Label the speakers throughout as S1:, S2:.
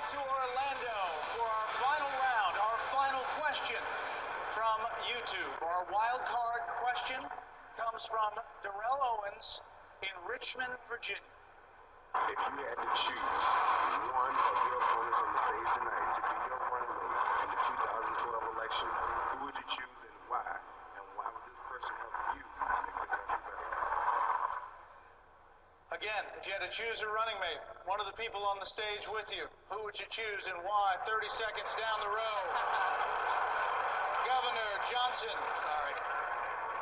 S1: back to Orlando for our final round, our final question from YouTube. Our wild card question comes from Darrell Owens in Richmond, Virginia.
S2: If you had to choose one of your opponents on the stage tonight to be your running mate in the 2012 election, who would you choose and why? And why would this person help you make the country better?
S1: Again, if you had to choose a running mate, one of the people on the stage with you, who would you choose and why? 30 seconds down the road. Governor Johnson.
S3: Sorry.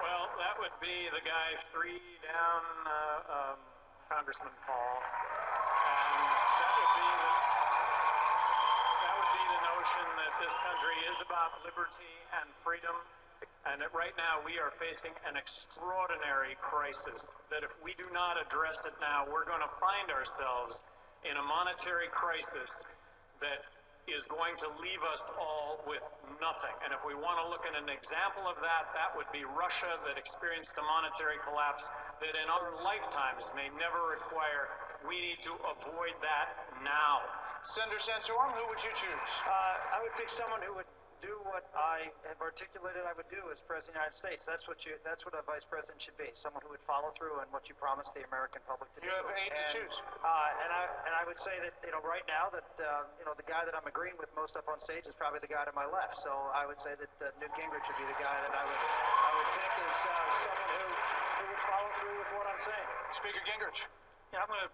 S3: Well, that would be the guy 3 down, Congressman Paul. And that would be the notion that this country is about liberty and freedom. And that right now we are facing an extraordinary crisis, that if we do not address it now, we're going to find ourselves in a monetary crisis that is going to leave us all with nothing. And if we want to look at an example of that, that would be Russia, that experienced a monetary collapse that in our lifetimes may never require. We need to avoid that now.
S1: Senator Santorum, who would you choose?
S4: I would pick someone who would do what I have articulated I would do as President of the United States. That's what a vice president should be. Someone who would follow through on what you promised the American public to do.
S1: You have 8 to choose.
S4: And I would say that, right now that, the guy that I'm agreeing with most up on stage is probably the guy to my left. So I would say that Newt Gingrich would be the guy that I would pick as someone who would follow through with what I'm saying.
S1: Speaker Gingrich.
S5: Yeah, I'm going to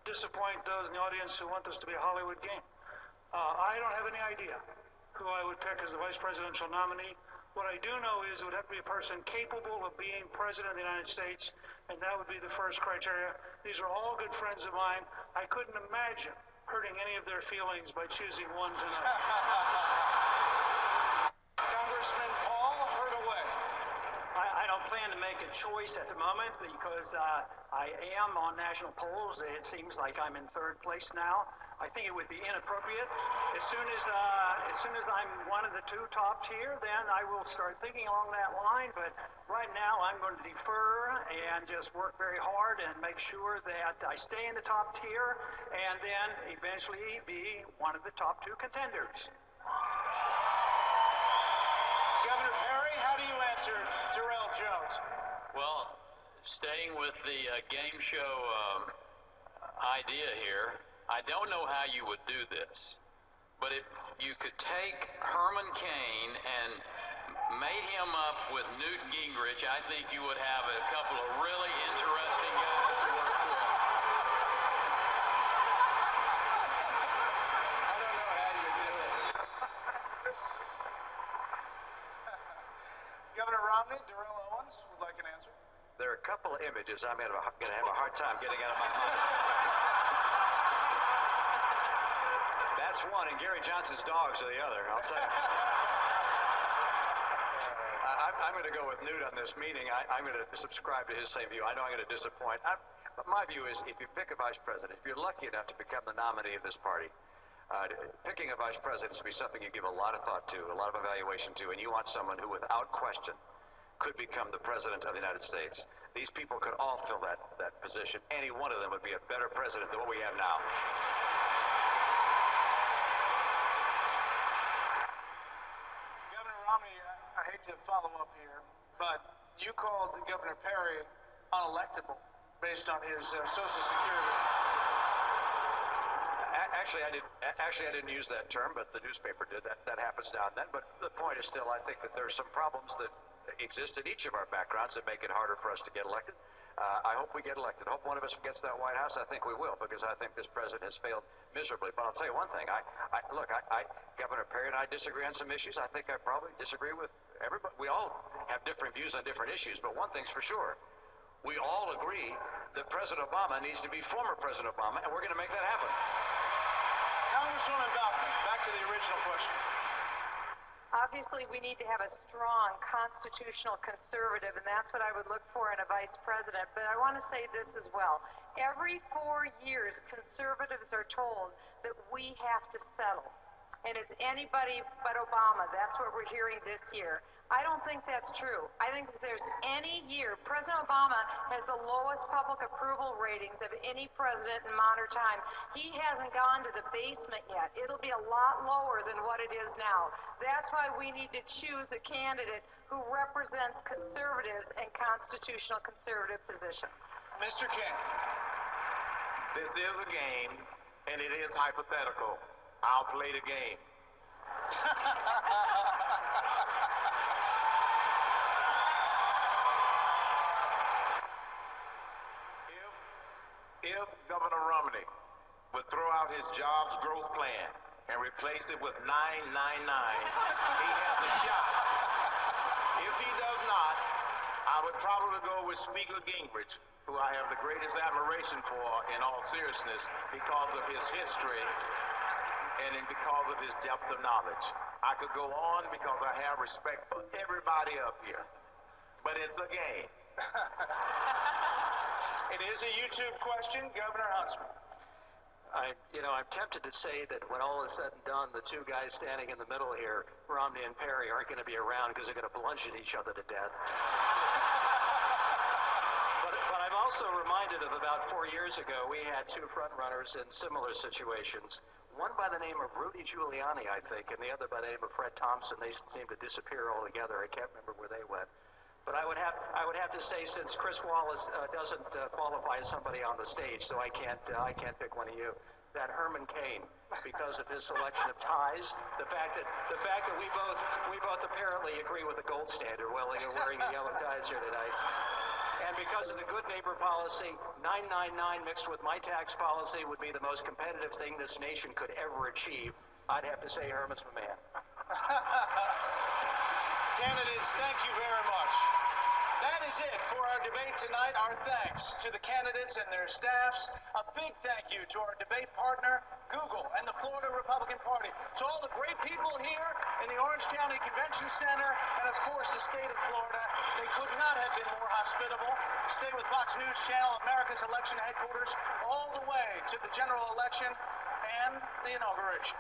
S5: disappoint those in the audience who want this to be a Hollywood game. I don't have any idea who I would pick as the vice presidential nominee. What I do know is it would have to be a person capable of being president of the United States, and that would be the first criteria. These are all good friends of mine. I couldn't imagine hurting any of their feelings by choosing one tonight.
S1: Congressman Paul Hurtaway.
S6: I don't plan to make a choice at the moment because I am on national polls. It seems like I'm in 3rd place now. I think it would be inappropriate. As soon as I'm one of the 2 top tier, then I will start thinking along that line. But right now, I'm going to defer and just work very hard and make sure that I stay in the top tier and then eventually be one of the top 2 contenders.
S1: Governor Perry, how do you answer Darrell Jones?
S7: Well, staying with the game show idea here, I don't know how you would do this, but if you could take Herman Cain and mate him up with Newt Gingrich, I think you would have a couple of really interesting guys to work with. I don't know how you do it.
S1: Governor Romney, Darrell Owens would like an answer.
S8: There are a couple of images I'm going to have a hard time getting out of my mind. That's one, and Gary Johnson's dogs are the other, I'll tell you. I'm going to go with Newt on this meeting. I'm going to subscribe to his same view. I know I'm going to disappoint. But my view is if you pick a vice president, if you're lucky enough to become the nominee of this party, picking a vice president should be something you give a lot of thought to, a lot of evaluation to, and you want someone who, without question, could become the president of the United States. These people could all fill that position. Any one of them would be a better president than what we have now.
S1: I hate to follow up here, but you called Governor Perry unelectable based on his Social Security.
S8: Actually, I didn't use that term, but the newspaper did. That happens now and then. But the point is still, I think that there are some problems that exist in each of our backgrounds that make it harder for us to get elected. I hope we get elected. I hope one of us gets that White House. I think we will, because I think this president has failed miserably. But I'll tell you one thing. Governor Perry and I disagree on some issues. I think I probably disagree with everybody. We all have different views on different issues, but one thing's for sure. We all agree that President Obama needs to be former President Obama, and we're going to make that happen.
S1: Congresswoman Bauckham, back to the original question.
S9: Obviously, we need to have a strong constitutional conservative, and that's what I would look for in a vice president. But I want to say this as well. Every 4 years, conservatives are told that we have to settle. And it's anybody but Obama. That's what we're hearing this year. I don't think that's true. I think that there's any year, President Obama has the lowest public approval ratings of any president in modern time. He hasn't gone to the basement yet. It'll be a lot lower than what it is now. That's why we need to choose a candidate who represents conservatives and constitutional conservative positions.
S1: Mr. King.
S10: This is a game, and it is hypothetical. I'll play the game. If Governor Romney would throw out his jobs growth plan and replace it with 999, he has a shot. If he does not, I would probably go with Speaker Gingrich, who I have the greatest admiration for in all seriousness because of his history and because of his depth of knowledge. I could go on because I have respect for everybody up here, but it's a game.
S1: It is a YouTube question, Governor Huntsman.
S8: I'm tempted to say that when all is said and done, the two guys standing in the middle here, Romney and Perry, aren't going to be around because they're going to bludgeon each other to death. But I'm also reminded of about 4 years ago, we had two front runners in similar situations. One by the name of Rudy Giuliani, I think, and the other by the name of Fred Thompson. They seemed to disappear altogether. I can't remember where they went. But I would have to say, since Chris Wallace doesn't qualify as somebody on the stage, so I can't pick one of you, that Herman Cain, because of his selection of ties, the fact that we both apparently agree with the gold standard, well, you're wearing the yellow ties here tonight. And because of the good neighbor policy, 999 mixed with my tax policy would be the most competitive thing this nation could ever achieve. I'd have to say Herman's my man.
S1: Candidates, thank you very much. That is it for our debate tonight. Our thanks to the candidates and their staffs. A big thank you to our debate partner, Google, and the Florida Republican Party. To all the great people here in the Orange County Convention Center, and of course the state of Florida. They could not have been more hospitable. Stay with Fox News Channel, America's election headquarters, all the way to the general election and the inauguration.